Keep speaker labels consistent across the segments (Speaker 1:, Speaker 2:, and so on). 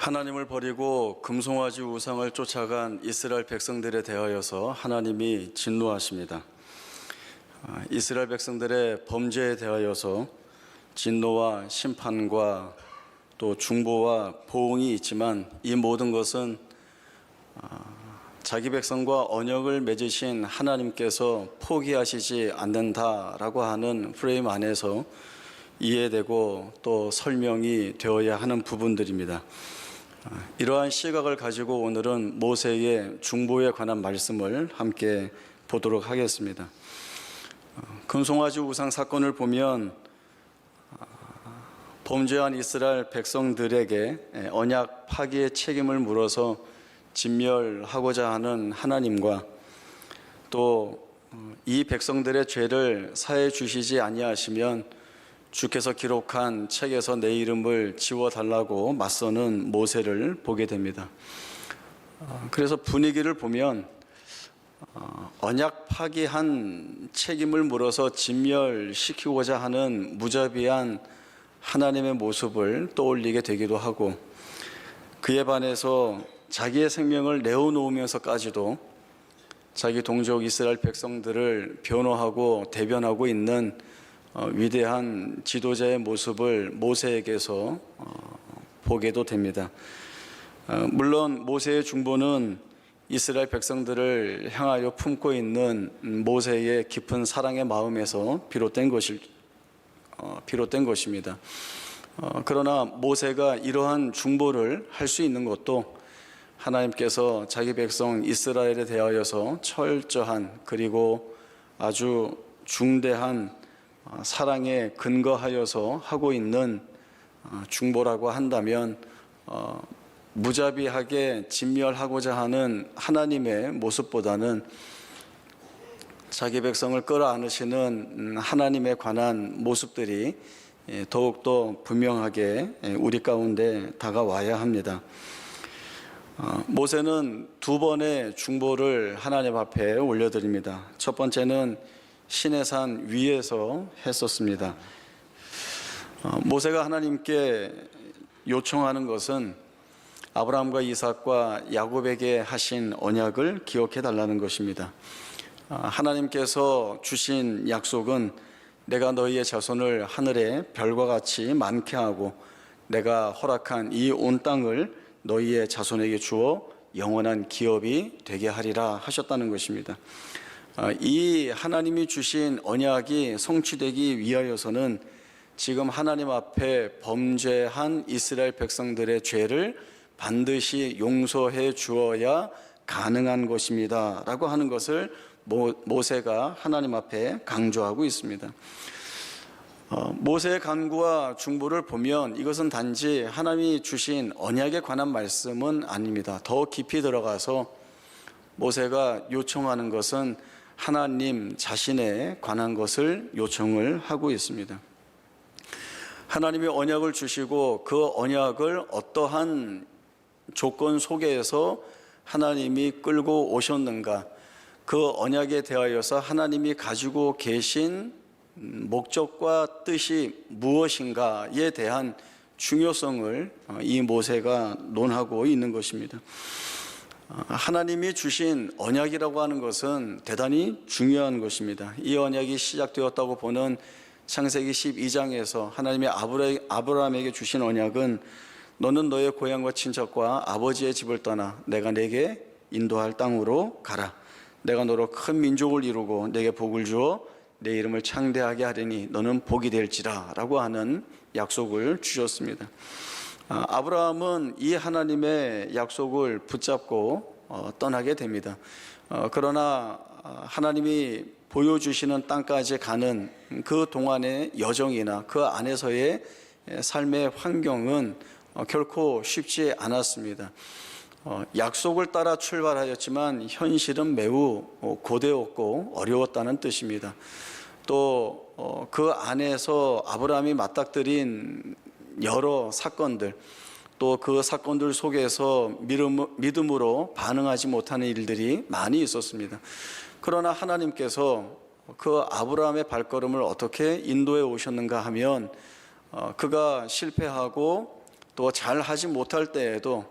Speaker 1: 하나님을 버리고 금송아지 우상을 쫓아간 이스라엘 백성들에 대하여서 하나님이 진노하십니다. 이스라엘 백성들의 범죄에 대하여서 진노와 심판과 또 중보와 보응이 있지만 이 모든 것은 자기 백성과 언약을 맺으신 하나님께서 포기하시지 않는다라고 하는 프레임 안에서 이해되고 또 설명이 되어야 하는 부분들입니다. 이러한 시각을 가지고 오늘은 모세의 중보에 관한 말씀을 함께 보도록 하겠습니다. 금송아지 우상 사건을 보면 범죄한 이스라엘 백성들에게 언약 파기의 책임을 물어서 진멸하고자 하는 하나님과 또 이 백성들의 죄를 사해 주시지 아니하시면 주께서 기록한 책에서 내 이름을 지워달라고 맞서는 모세를 보게 됩니다. 그래서 분위기를 보면 언약 파기한 책임을 물어서 진멸시키고자 하는 무자비한 하나님의 모습을 떠올리게 되기도 하고, 그에 반해서 자기의 생명을 내어놓으면서까지도 자기 동족 이스라엘 백성들을 변호하고 대변하고 있는 위대한 지도자의 모습을 모세에게서 보게도 됩니다. 물론 모세의 중보는 이스라엘 백성들을 향하여 품고 있는 모세의 깊은 사랑의 마음에서 비롯된 것입니다. 그러나 모세가 이러한 중보를 할 수 있는 것도 하나님께서 자기 백성 이스라엘에 대하여서 철저한 그리고 아주 중대한 사랑에 근거하여서 하고 있는 중보라고 한다면 무자비하게 진멸하고자 하는 하나님의 모습보다는 자기 백성을 끌어안으시는 하나님에 관한 모습들이 더욱더 분명하게 우리 가운데 다가와야 합니다. 모세는 두 번의 중보를 하나님 앞에 올려드립니다. 첫 번째는 시내산 위에서 했었습니다. 모세가 하나님께 요청하는 것은 아브라함과 이삭과 야곱에게 하신 언약을 기억해 달라는 것입니다. 하나님께서 주신 약속은 내가 너희의 자손을 하늘의 별과 같이 많게 하고 내가 허락한 이 온 땅을 너희의 자손에게 주어 영원한 기업이 되게 하리라 하셨다는 것입니다. 이 하나님이 주신 언약이 성취되기 위하여서는 지금 하나님 앞에 범죄한 이스라엘 백성들의 죄를 반드시 용서해 주어야 가능한 것입니다 라고 하는 것을 모세가 하나님 앞에 강조하고 있습니다. 모세의 간구와 중보를 보면 이것은 단지 하나님이 주신 언약에 관한 말씀은 아닙니다. 더 깊이 들어가서 모세가 요청하는 것은 하나님 자신에 관한 것을 요청을 하고 있습니다. 하나님이 언약을 주시고 그 언약을 어떠한 조건 속에서 하나님이 끌고 오셨는가, 그 언약에 대하여서 하나님이 가지고 계신 목적과 뜻이 무엇인가에 대한 중요성을 이 모세가 논하고 있는 것입니다. 하나님이 주신 언약이라고 하는 것은 대단히 중요한 것입니다. 이 언약이 시작되었다고 보는 창세기 12장에서 하나님이 아브라함에게 주신 언약은 너는 너의 고향과 친척과 아버지의 집을 떠나 내가 내게 인도할 땅으로 가라. 내가 너로 큰 민족을 이루고 내게 복을 주어 내 이름을 창대하게 하리니 너는 복이 될지라 라고 하는 약속을 주셨습니다. 아브라함은 이 하나님의 약속을 붙잡고 떠나게 됩니다. 그러나 하나님이 보여주시는 땅까지 가는 그 동안의 여정이나 그 안에서의 삶의 환경은 결코 쉽지 않았습니다. 약속을 따라 출발하였지만 현실은 매우 고되었고 어려웠다는 뜻입니다. 또 그 안에서 아브라함이 맞닥뜨린 여러 사건들, 또 그 사건들 속에서 믿음으로 반응하지 못하는 일들이 많이 있었습니다. 그러나 하나님께서 그 아브라함의 발걸음을 어떻게 인도해 오셨는가 하면 그가 실패하고 또 잘 하지 못할 때에도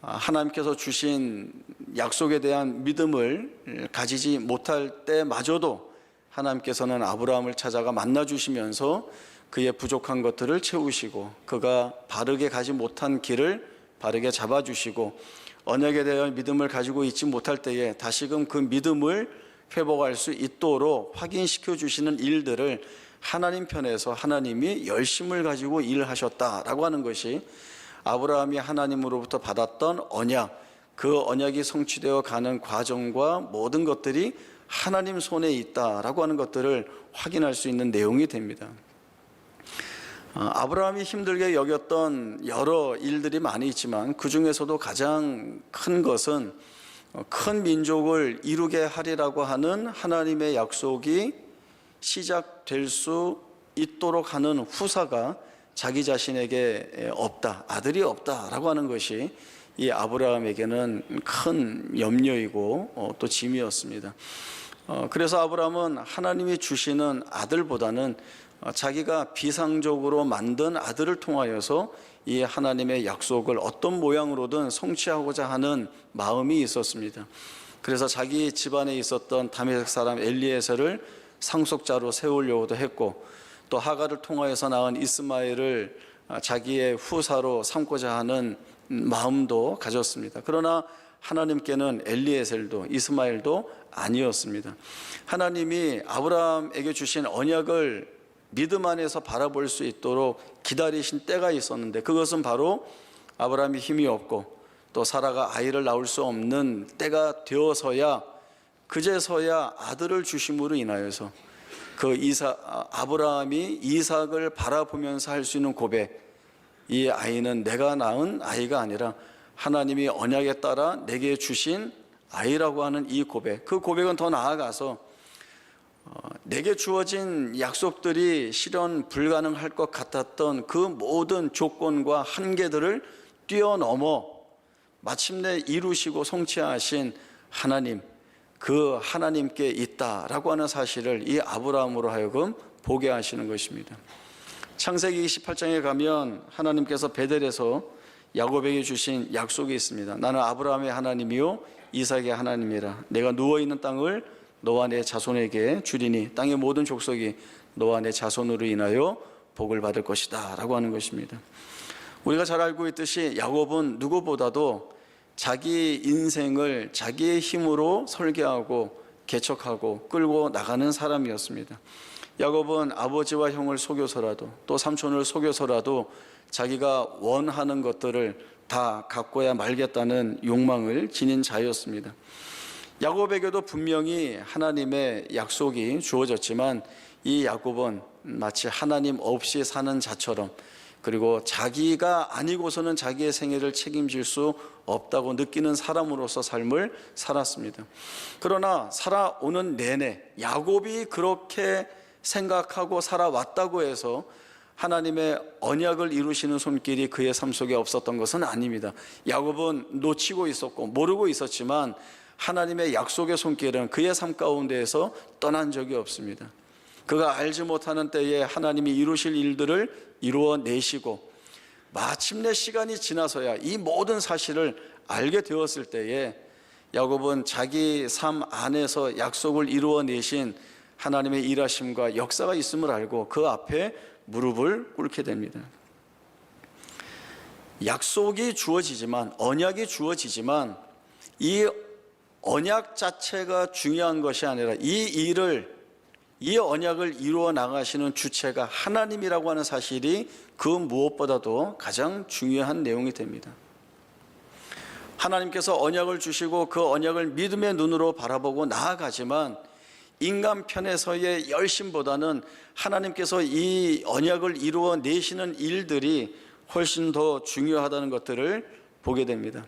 Speaker 1: 하나님께서 주신 약속에 대한 믿음을 가지지 못할 때마저도 하나님께서는 아브라함을 찾아가 만나 주시면서 그의 부족한 것들을 채우시고 그가 바르게 가지 못한 길을 바르게 잡아주시고 언약에 대한 믿음을 가지고 있지 못할 때에 다시금 그 믿음을 회복할 수 있도록 확인시켜 주시는 일들을 하나님 편에서 하나님이 열심을 가지고 일하셨다라고 하는 것이 아브라함이 하나님으로부터 받았던 언약, 그 언약이 성취되어 가는 과정과 모든 것들이 하나님 손에 있다라고 하는 것들을 확인할 수 있는 내용이 됩니다. 아브라함이 힘들게 여겼던 여러 일들이 많이 있지만 그 중에서도 가장 큰 것은 큰 민족을 이루게 하리라고 하는 하나님의 약속이 시작될 수 있도록 하는 후사가 자기 자신에게 없다, 아들이 없다라고 하는 것이 이 아브라함에게는 큰 염려이고 또 짐이었습니다. 그래서 아브라함은 하나님이 주시는 아들보다는 자기가 비상적으로 만든 아들을 통하여서 이 하나님의 약속을 어떤 모양으로든 성취하고자 하는 마음이 있었습니다. 그래서 자기 집안에 있었던 다메섹 사람 엘리에셀을 상속자로 세우려고도 했고 또 하갈을 통하여서 낳은 이스마엘을 자기의 후사로 삼고자 하는 마음도 가졌습니다. 그러나 하나님께는 엘리에셀도 이스마엘도 아니었습니다. 하나님이 아브라함에게 주신 언약을 믿음 안에서 바라볼 수 있도록 기다리신 때가 있었는데 그것은 바로 아브라함이 힘이 없고 또 사라가 아이를 낳을 수 없는 때가 되어서야 그제서야 아들을 주심으로 인하여서 그 아브라함이 이삭을 바라보면서 할 수 있는 고백, 이 아이는 내가 낳은 아이가 아니라 하나님이 언약에 따라 내게 주신 아이라고 하는 이 고백, 그 고백은 더 나아가서 내게 주어진 약속들이 실현 불가능할 것 같았던 그 모든 조건과 한계들을 뛰어넘어 마침내 이루시고 성취하신 하나님, 그 하나님께 있다라고 하는 사실을 이 아브라함으로 하여금 보게 하시는 것입니다. 창세기 28장에 가면 하나님께서 베델에서 야곱에게 주신 약속이 있습니다. 나는 아브라함의 하나님이요 이삭의 하나님이라. 내가 누워있는 땅을 너와 내 자손에게 주리니 땅의 모든 족속이 너와 내 자손으로 인하여 복을 받을 것이다 라고 하는 것입니다. 우리가 잘 알고 있듯이 야곱은 누구보다도 자기 인생을 자기의 힘으로 설계하고 개척하고 끌고 나가는 사람이었습니다. 야곱은 아버지와 형을 속여서라도 또 삼촌을 속여서라도 자기가 원하는 것들을 다 갖고야 말겠다는 욕망을 지닌 자였습니다. 야곱에게도 분명히 하나님의 약속이 주어졌지만 이 야곱은 마치 하나님 없이 사는 자처럼 그리고 자기가 아니고서는 자기의 생애를 책임질 수 없다고 느끼는 사람으로서 삶을 살았습니다. 그러나 살아오는 내내 야곱이 그렇게 생각하고 살아왔다고 해서 하나님의 언약을 이루시는 손길이 그의 삶 속에 없었던 것은 아닙니다. 야곱은 놓치고 있었고 모르고 있었지만 하나님의 약속의 손길은 그의 삶 가운데에서 떠난 적이 없습니다. 그가 알지 못하는 때에 하나님이 이루실 일들을 이루어내시고 마침내 시간이 지나서야 이 모든 사실을 알게 되었을 때에 야곱은 자기 삶 안에서 약속을 이루어내신 하나님의 일하심과 역사가 있음을 알고 그 앞에 무릎을 꿇게 됩니다. 약속이 주어지지만 언약이 주어지지만 이 언약 자체가 중요한 것이 아니라 이 언약을 이루어 나가시는 주체가 하나님이라고 하는 사실이 그 무엇보다도 가장 중요한 내용이 됩니다. 하나님께서 언약을 주시고 그 언약을 믿음의 눈으로 바라보고 나아가지만 인간 편에서의 열심보다는 하나님께서 이 언약을 이루어 내시는 일들이 훨씬 더 중요하다는 것들을 보게 됩니다.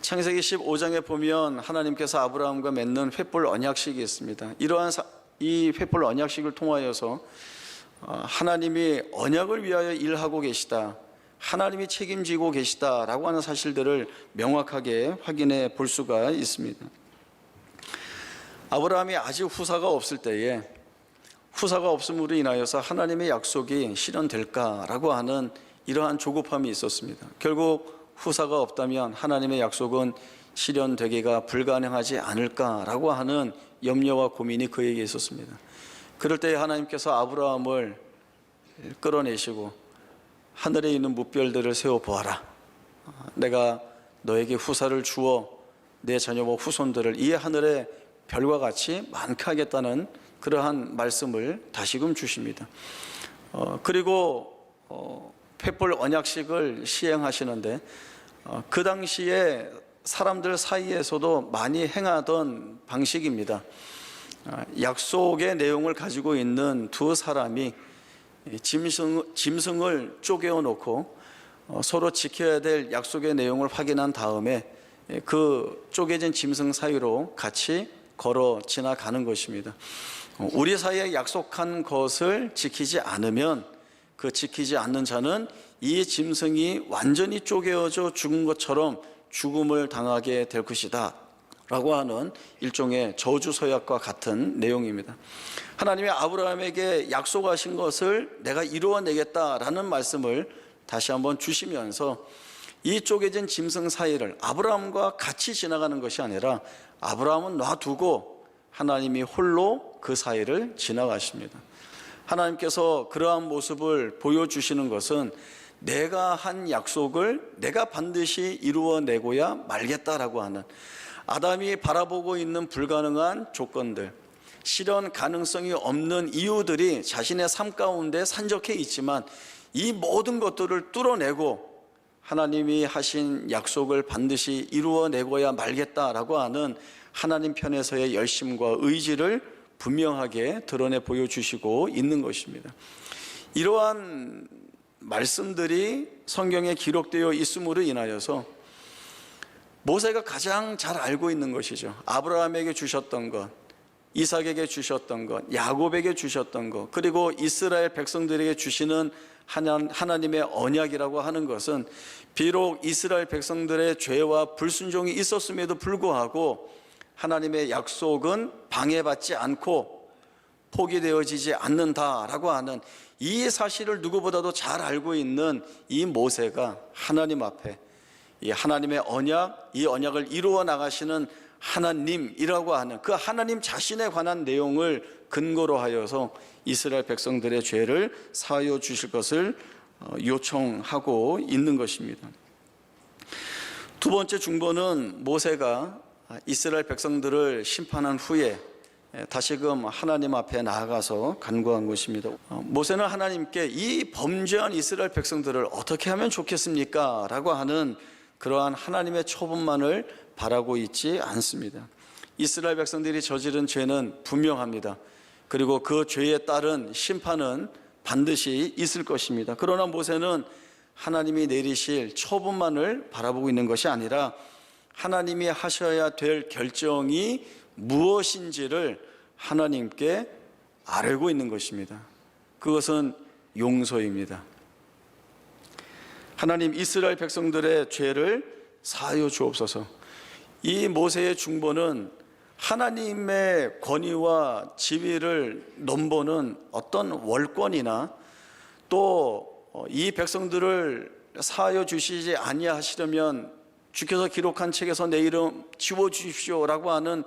Speaker 1: 창세기 15장에 보면 하나님께서 아브라함과 맺는 횃불 언약식이 있습니다. 이러한 이 횃불 언약식을 통하여서 하나님이 언약을 위하여 일하고 계시다, 하나님이 책임지고 계시다라고 하는 사실들을 명확하게 확인해 볼 수가 있습니다. 아브라함이 아직 후사가 없을 때에 후사가 없음으로 인하여서 하나님의 약속이 실현될까라고 하는 이러한 조급함이 있었습니다. 결국 후사가 없다면 하나님의 약속은 실현되기가 불가능하지 않을까라고 하는 염려와 고민이 그에게 있었습니다. 그럴 때 하나님께서 아브라함을 끌어내시고 하늘에 있는 무별들을 세워보아라. 내가 너에게 후사를 주어 내 자녀와 후손들을 이 하늘의 별과 같이 많게 하겠다는 그러한 말씀을 다시금 주십니다. 그리고 횃불 언약식을 시행하시는데 그 당시에 사람들 사이에서도 많이 행하던 방식입니다. 약속의 내용을 가지고 있는 두 사람이 짐승을 쪼개어 놓고 서로 지켜야 될 약속의 내용을 확인한 다음에 그 쪼개진 짐승 사이로 같이 걸어 지나가는 것입니다. 우리 사이에 약속한 것을 지키지 않으면 그 지키지 않는 자는 이 짐승이 완전히 쪼개어져 죽은 것처럼 죽음을 당하게 될 것이다 라고 하는 일종의 저주서약과 같은 내용입니다. 하나님이 아브라함에게 약속하신 것을 내가 이루어내겠다라는 말씀을 다시 한번 주시면서 이 쪼개진 짐승 사이를 아브라함과 같이 지나가는 것이 아니라 아브라함은 놔두고 하나님이 홀로 그 사이를 지나가십니다. 하나님께서 그러한 모습을 보여주시는 것은 내가 한 약속을 내가 반드시 이루어내고야 말겠다라고 하는, 아담이 바라보고 있는 불가능한 조건들, 실현 가능성이 없는 이유들이 자신의 삶 가운데 산적해 있지만 이 모든 것들을 뚫어내고 하나님이 하신 약속을 반드시 이루어내고야 말겠다라고 하는 하나님 편에서의 열심과 의지를 분명하게 드러내 보여주시고 있는 것입니다. 이러한 말씀들이 성경에 기록되어 있음으로 인하여서 모세가 가장 잘 알고 있는 것이죠. 아브라함에게 주셨던 것, 이삭에게 주셨던 것, 야곱에게 주셨던 것, 그리고 이스라엘 백성들에게 주시는 하나님의 언약이라고 하는 것은 비록 이스라엘 백성들의 죄와 불순종이 있었음에도 불구하고 하나님의 약속은 방해받지 않고 포기되어지지 않는다라고 하는 이 사실을 누구보다도 잘 알고 있는 이 모세가 하나님 앞에 이 하나님의 언약, 이 언약을 이루어 나가시는 하나님이라고 하는 그 하나님 자신에 관한 내용을 근거로 하여서 이스라엘 백성들의 죄를 사하여 주실 것을 요청하고 있는 것입니다. 두 번째 중보는 모세가 이스라엘 백성들을 심판한 후에 다시금 하나님 앞에 나아가서 간구한 것입니다. 모세는 하나님께 이 범죄한 이스라엘 백성들을 어떻게 하면 좋겠습니까? 라고 하는 그러한 하나님의 처분만을 바라고 있지 않습니다. 이스라엘 백성들이 저지른 죄는 분명합니다. 그리고 그 죄에 따른 심판은 반드시 있을 것입니다. 그러나 모세는 하나님이 내리실 처분만을 바라보고 있는 것이 아니라 하나님이 하셔야 될 결정이 무엇인지를 하나님께 아뢰고 있는 것입니다. 그것은 용서입니다. 하나님, 이스라엘 백성들의 죄를 사하여 주옵소서. 이 모세의 중보는 하나님의 권위와 지위를 넘보는 어떤 월권이나 또 이 백성들을 사하여 주시지 아니하시려면 주께서 기록한 책에서 내 이름 지워주십시오라고 하는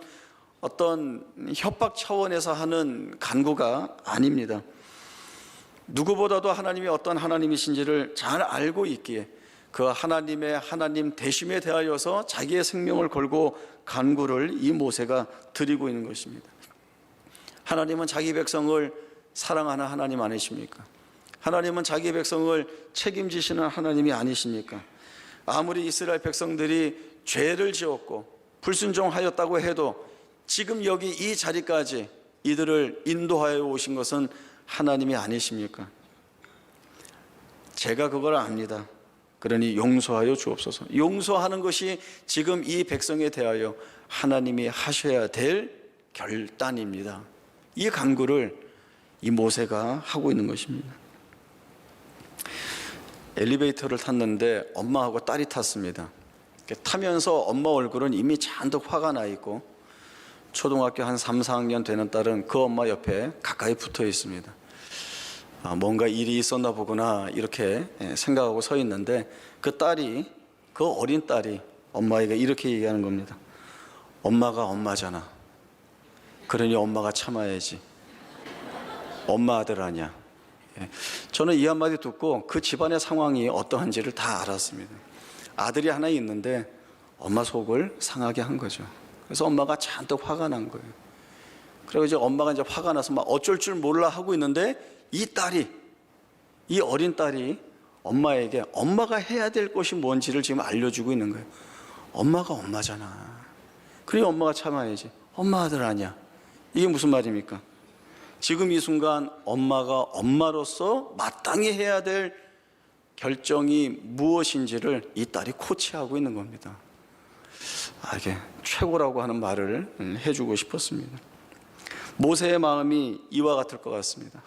Speaker 1: 어떤 협박 차원에서 하는 간구가 아닙니다. 누구보다도 하나님이 어떤 하나님이신지를 잘 알고 있기에 그 하나님의 하나님 되심에 대하여서 자기의 생명을 걸고 간구를 이 모세가 드리고 있는 것입니다. 하나님은 자기 백성을 사랑하는 하나님 아니십니까? 하나님은 자기 백성을 책임지시는 하나님이 아니십니까? 아무리 이스라엘 백성들이 죄를 지었고 불순종하였다고 해도 지금 여기 이 자리까지 이들을 인도하여 오신 것은 하나님이 아니십니까? 제가 그걸 압니다. 그러니 용서하여 주옵소서. 용서하는 것이 지금 이 백성에 대하여 하나님이 하셔야 될 결단입니다. 이 간구를 이 모세가 하고 있는 것입니다. 엘리베이터를 탔는데 엄마하고 딸이 탔습니다. 타면서 엄마 얼굴은 이미 잔뜩 화가 나 있고 초등학교 한 3, 4학년 되는 딸은 그 엄마 옆에 가까이 붙어 있습니다. 뭔가 일이 있었나 보구나 이렇게 생각하고 서 있는데 그 어린 딸이 엄마에게 이렇게 얘기하는 겁니다. 엄마가 엄마잖아. 그러니 엄마가 참아야지. 엄마 아들 아니야. 저는 이 한마디 듣고 그 집안의 상황이 어떠한지를 다 알았습니다. 아들이 하나 있는데 엄마 속을 상하게 한 거죠. 그래서 엄마가 잔뜩 화가 난 거예요. 그리고 이제 엄마가 이제 화가 나서 막 어쩔 줄 몰라 하고 있는데 이 어린 딸이 엄마에게 엄마가 해야 될 것이 뭔지를 지금 알려주고 있는 거예요. 엄마가 엄마잖아. 그래 엄마가 참아야지. 엄마 아들 아니야. 이게 무슨 말입니까? 지금 이 순간 엄마가 엄마로서 마땅히 해야 될 결정이 무엇인지를 이 딸이 코치하고 있는 겁니다. 이게 최고라고 하는 말을 해주고 싶었습니다. 모세의 마음이 이와 같을 것 같습니다.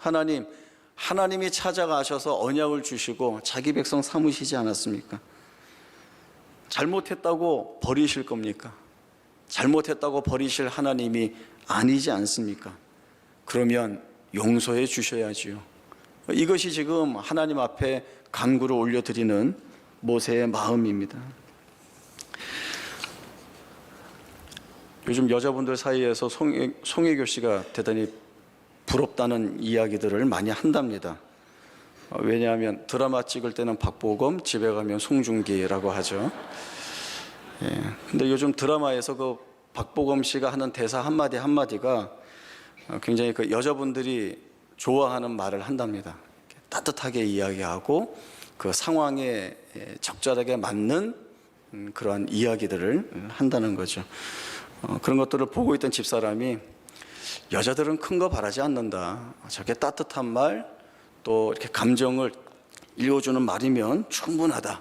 Speaker 1: 하나님이 찾아가셔서 언약을 주시고 자기 백성 삼으시지 않았습니까? 잘못했다고 버리실 겁니까? 잘못했다고 버리실 하나님이 아니지 않습니까? 그러면 용서해 주셔야지요. 이것이 지금 하나님 앞에 간구를 올려드리는 모세의 마음입니다. 요즘 여자분들 사이에서 송혜교 씨가 대단히 부럽다는 이야기들을 많이 한답니다. 왜냐하면 드라마 찍을 때는 박보검, 집에 가면 송중기라고 하죠. 근데 요즘 드라마에서 그 박보검 씨가 하는 대사 한마디 한마디가 굉장히 그 여자분들이 좋아하는 말을 한답니다. 따뜻하게 이야기하고 그 상황에 적절하게 맞는 그러한 이야기들을 한다는 거죠. 그런 것들을 보고 있던 집사람이 여자들은 큰 거 바라지 않는다. 저렇게 따뜻한 말, 또 이렇게 감정을 읽어주는 말이면 충분하다.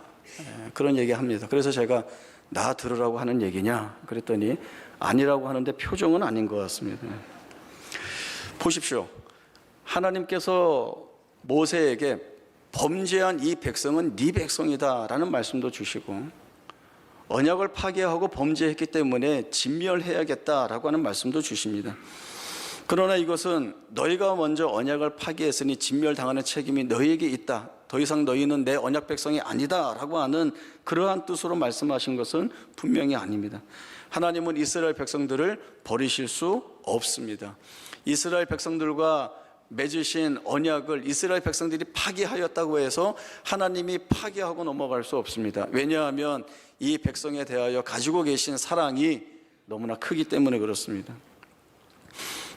Speaker 1: 그런 얘기합니다. 그래서 제가 나 들으라고 하는 얘기냐? 그랬더니 아니라고 하는데 표정은 아닌 것 같습니다. 보십시오. 하나님께서 모세에게 범죄한 이 백성은 네 백성이다라는 말씀도 주시고 언약을 파괴하고 범죄했기 때문에 진멸해야겠다라고 하는 말씀도 주십니다. 그러나 이것은 너희가 먼저 언약을 파괴했으니 진멸당하는 책임이 너희에게 있다. 더 이상 너희는 내 언약 백성이 아니다라고 하는 그러한 뜻으로 말씀하신 것은 분명히 아닙니다. 하나님은 이스라엘 백성들을 버리실 수 없습니다. 이스라엘 백성들과 맺으신 언약을 이스라엘 백성들이 파기하였다고 해서 하나님이 파기하고 넘어갈 수 없습니다. 왜냐하면 이 백성에 대하여 가지고 계신 사랑이 너무나 크기 때문에 그렇습니다.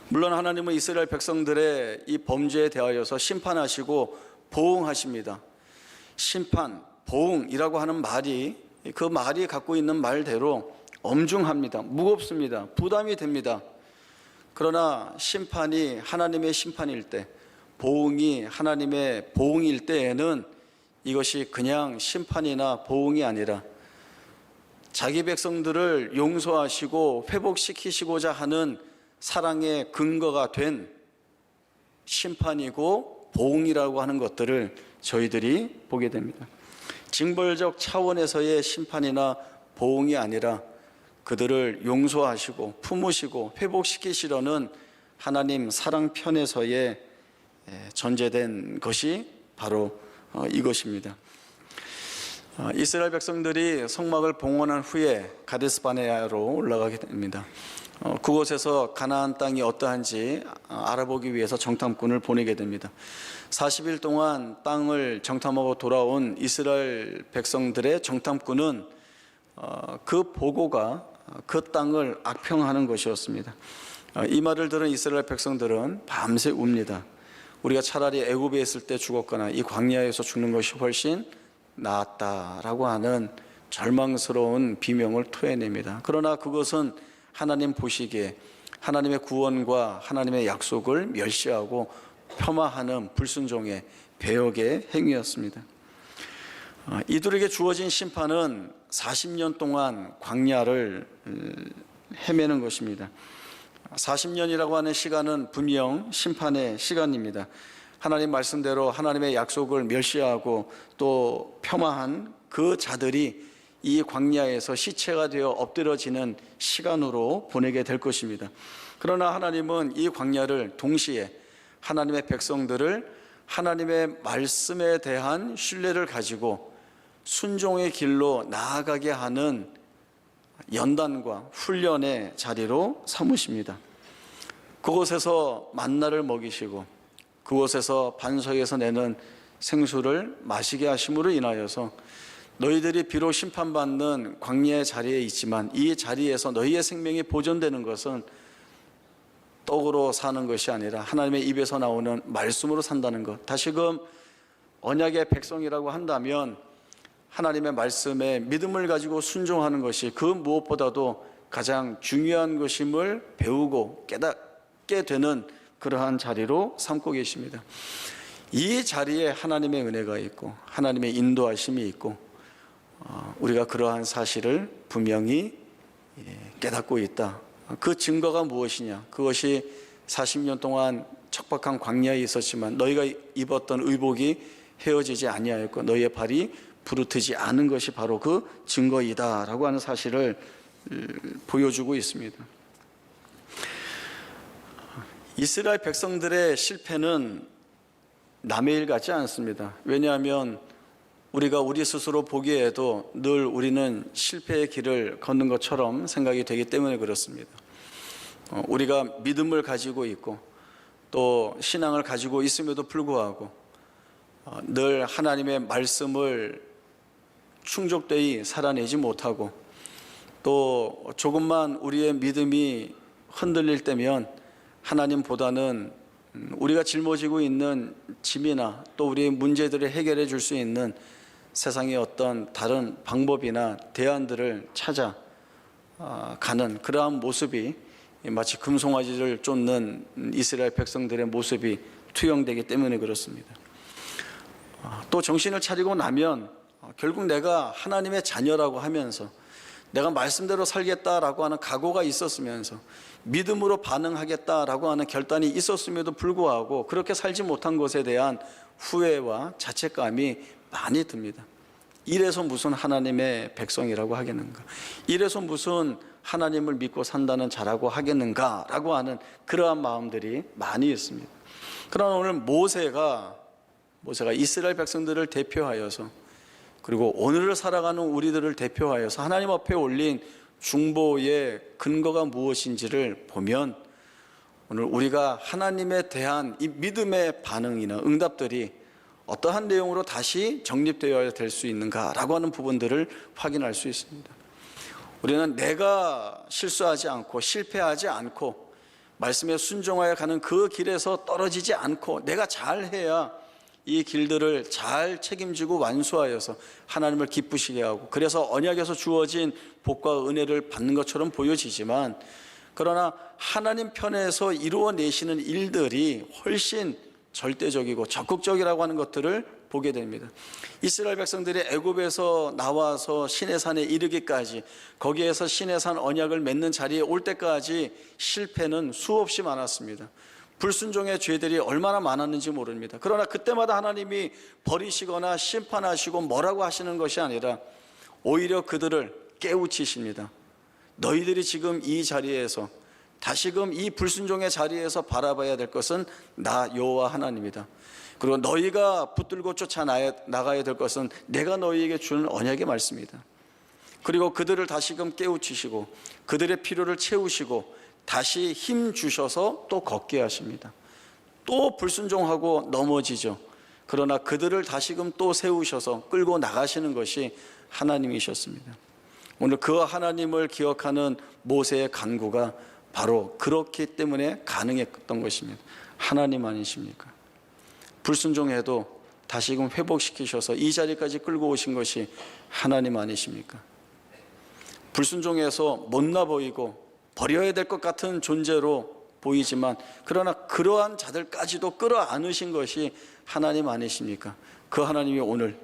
Speaker 1: 물론 하나님은 이스라엘 백성들의 이 범죄에 대하여서 심판하시고 보응하십니다. 심판, 보응이라고 하는 말이 그 말이 갖고 있는 말대로 엄중합니다. 무겁습니다. 부담이 됩니다. 그러나 심판이 하나님의 심판일 때, 보응이 하나님의 보응일 때에는 이것이 그냥 심판이나 보응이 아니라 자기 백성들을 용서하시고 회복시키시고자 하는 사랑의 근거가 된 심판이고 보응이라고 하는 것들을 저희들이 보게 됩니다. 징벌적 차원에서의 심판이나 보응이 아니라 그들을 용서하시고 품으시고 회복시키시려는 하나님 사랑 편에서의 전제된 것이 바로 이것입니다. 이스라엘 백성들이 성막을 봉헌한 후에 가데스바네아로 올라가게 됩니다. 그곳에서 가나안 땅이 어떠한지 알아보기 위해서 정탐꾼을 보내게 됩니다. 40일 동안 땅을 정탐하고 돌아온 이스라엘 백성들의 정탐꾼은 그 보고가 그 땅을 악평하는 것이었습니다. 이 말을 들은 이스라엘 백성들은 밤새 웁니다. 우리가 차라리 애굽에 있을 때 죽었거나 이 광야에서 죽는 것이 훨씬 낫다라고 하는 절망스러운 비명을 토해냅니다. 그러나 그것은 하나님 보시기에 하나님의 구원과 하나님의 약속을 멸시하고 폄하하는 불순종의 배역의 행위였습니다. 이들에게 주어진 심판은 40년 동안 광야를 헤매는 것입니다. 40년이라고 하는 시간은 분명 심판의 시간입니다. 하나님 말씀대로 하나님의 약속을 멸시하고 또 폄하한 그 자들이 이 광야에서 시체가 되어 엎드려지는 시간으로 보내게 될 것입니다. 그러나 하나님은 이 광야를 동시에 하나님의 백성들을 하나님의 말씀에 대한 신뢰를 가지고 순종의 길로 나아가게 하는 연단과 훈련의 자리로 삼으십니다. 그곳에서 만나를 먹이시고 그곳에서 반석에서 내는 생수를 마시게 하심으로 인하여서 너희들이 비록 심판받는 광야의 자리에 있지만 이 자리에서 너희의 생명이 보존되는 것은 떡으로 사는 것이 아니라 하나님의 입에서 나오는 말씀으로 산다는 것. 다시금 언약의 백성이라고 한다면 하나님의 말씀에 믿음을 가지고 순종하는 것이 그 무엇보다도 가장 중요한 것임을 배우고 깨닫게 되는 그러한 자리로 삼고 계십니다. 이 자리에 하나님의 은혜가 있고 하나님의 인도하심이 있고 우리가 그러한 사실을 분명히 깨닫고 있다. 그 증거가 무엇이냐? 그것이 40년 동안 척박한 광야에 있었지만 너희가 입었던 의복이 헤어지지 아니하였고 너희의 발이 부르트지 않은 것이 바로 그 증거이다라고 하는 사실을 보여주고 있습니다. 이스라엘 백성들의 실패는 남의 일 같지 않습니다. 왜냐하면 우리가 우리 스스로 보기에도 늘 우리는 실패의 길을 걷는 것처럼 생각이 되기 때문에 그렇습니다. 우리가 믿음을 가지고 있고 또 신앙을 가지고 있음에도 불구하고 늘 하나님의 말씀을 충족되이 살아내지 못하고 또 조금만 우리의 믿음이 흔들릴 때면 하나님보다는 우리가 жил모지고 있는 짐이나 또 우리의 문제들을 해결해 줄 수 있는 세상의 어떤 다른 방법이나 대안들을 찾아 가는 그러한 모습이 마치 금송아지를 쫓는 이스라엘 백성들의 모습이 투영되기 때문에 그렇습니다. 또 정신을 차리고 나면 결국 내가 하나님의 자녀라고 하면서 내가 말씀대로 살겠다라고 하는 각오가 있었으면서 믿음으로 반응하겠다라고 하는 결단이 있었음에도 불구하고 그렇게 살지 못한 것에 대한 후회와 자책감이 많이 듭니다. 이래서 무슨 하나님의 백성이라고 하겠는가? 이래서 무슨 하나님을 믿고 산다는 자라고 하겠는가? 라고 하는 그러한 마음들이 많이 있습니다. 그러나 오늘 모세가 이스라엘 백성들을 대표하여서 그리고 오늘을 살아가는 우리들을 대표하여서 하나님 앞에 올린 중보의 근거가 무엇인지를 보면 오늘 우리가 하나님에 대한 이 믿음의 반응이나 응답들이 어떠한 내용으로 다시 정립되어야 될 수 있는가라고 하는 부분들을 확인할 수 있습니다. 우리는 내가 실수하지 않고 실패하지 않고 말씀에 순종하여 가는 그 길에서 떨어지지 않고 내가 잘해야 이 길들을 잘 책임지고 완수하여서 하나님을 기쁘시게 하고 그래서 언약에서 주어진 복과 은혜를 받는 것처럼 보여지지만 그러나 하나님 편에서 이루어내시는 일들이 훨씬 절대적이고 적극적이라고 하는 것들을 보게 됩니다. 이스라엘 백성들이 애굽에서 나와서 시내산에 이르기까지 거기에서 시내산 언약을 맺는 자리에 올 때까지 실패는 수없이 많았습니다. 불순종의 죄들이 얼마나 많았는지 모릅니다. 그러나 그때마다 하나님이 버리시거나 심판하시고 뭐라고 하시는 것이 아니라 오히려 그들을 깨우치십니다. 너희들이 지금 이 자리에서 다시금 이 불순종의 자리에서 바라봐야 될 것은 나 여호와 하나님이다. 그리고 너희가 붙들고 쫓아나가야 될 것은 내가 너희에게 주는 언약의 말씀이다. 그리고 그들을 다시금 깨우치시고 그들의 필요를 채우시고 다시 힘 주셔서 또 걷게 하십니다. 또 불순종하고 넘어지죠. 그러나 그들을 다시금 또 세우셔서 끌고 나가시는 것이 하나님이셨습니다. 오늘 그 하나님을 기억하는 모세의 간구가 바로 그렇기 때문에 가능했던 것입니다. 하나님 아니십니까? 불순종해도 다시금 회복시키셔서 이 자리까지 끌고 오신 것이 하나님 아니십니까? 불순종해서 못나 보이고 버려야 될 것 같은 존재로 보이지만 그러나 그러한 자들까지도 끌어안으신 것이 하나님 아니십니까? 그 하나님이 오늘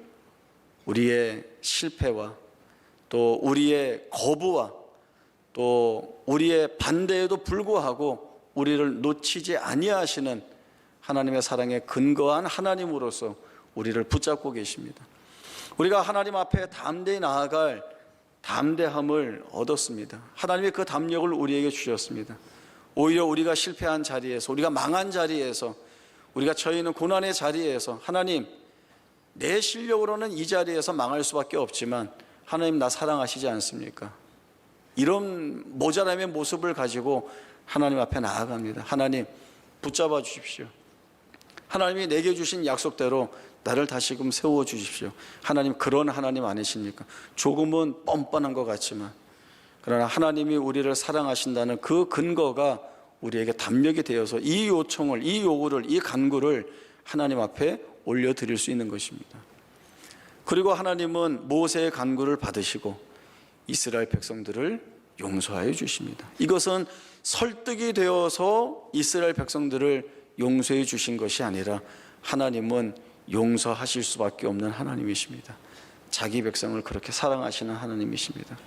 Speaker 1: 우리의 실패와 또 우리의 거부와 또 우리의 반대에도 불구하고 우리를 놓치지 아니하시는 하나님의 사랑에 근거한 하나님으로서 우리를 붙잡고 계십니다. 우리가 하나님 앞에 담대히 나아갈 담대함을 얻었습니다. 하나님의 그 담력을 우리에게 주셨습니다. 오히려 우리가 실패한 자리에서 우리가 망한 자리에서 우리가 처해 있는 고난의 자리에서 하나님, 내 실력으로는 이 자리에서 망할 수밖에 없지만 하나님 나 사랑하시지 않습니까? 이런 모자람의 모습을 가지고 하나님 앞에 나아갑니다. 하나님 붙잡아 주십시오. 하나님이 내게 주신 약속대로 나를 다시금 세워 주십시오. 하나님 그런 하나님 아니십니까? 조금은 뻔뻔한 것 같지만 그러나 하나님이 우리를 사랑하신다는 그 근거가 우리에게 담력이 되어서 이 요청을, 이 요구를, 이 간구를 하나님 앞에 올려드릴 수 있는 것입니다. 그리고 하나님은 모세의 간구를 받으시고 이스라엘 백성들을 용서하여 주십니다. 이것은 설득이 되어서 이스라엘 백성들을 용서해 주신 것이 아니라 하나님은 용서하실 수밖에 없는 하나님이십니다. 자기 백성을 그렇게 사랑하시는 하나님이십니다.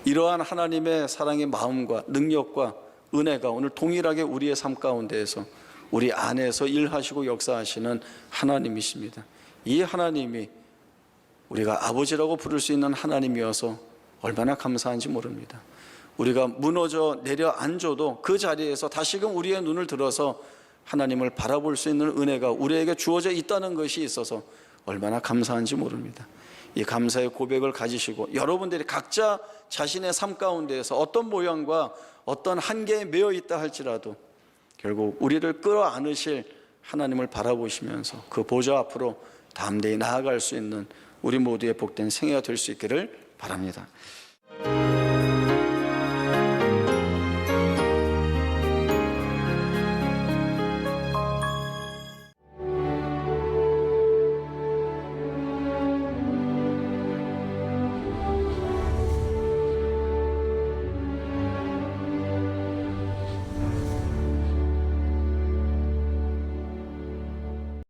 Speaker 1: 이러한 하나님의 사랑의 마음과 능력과 은혜가 오늘 동일하게 우리의 삶 가운데에서 우리 안에서 일하시고 역사하시는 하나님이십니다. 이 하나님이 우리가 아버지라고 부를 수 있는 하나님이어서 얼마나 감사한지 모릅니다. 우리가 무너져 내려앉아도 그 자리에서 다시금 우리의 눈을 들어서 하나님을 바라볼 수 있는 은혜가 우리에게 주어져 있다는 것이 있어서 얼마나 감사한지 모릅니다. 이 감사의 고백을 가지시고 여러분들이 각자 자신의 삶 가운데에서 어떤 모양과 어떤 한계에 매여 있다 할지라도 결국 우리를 끌어안으실 하나님을 바라보시면서 그 보좌 앞으로 담대히 나아갈 수 있는 우리 모두의 복된 생애가 될 수 있기를 바랍니다.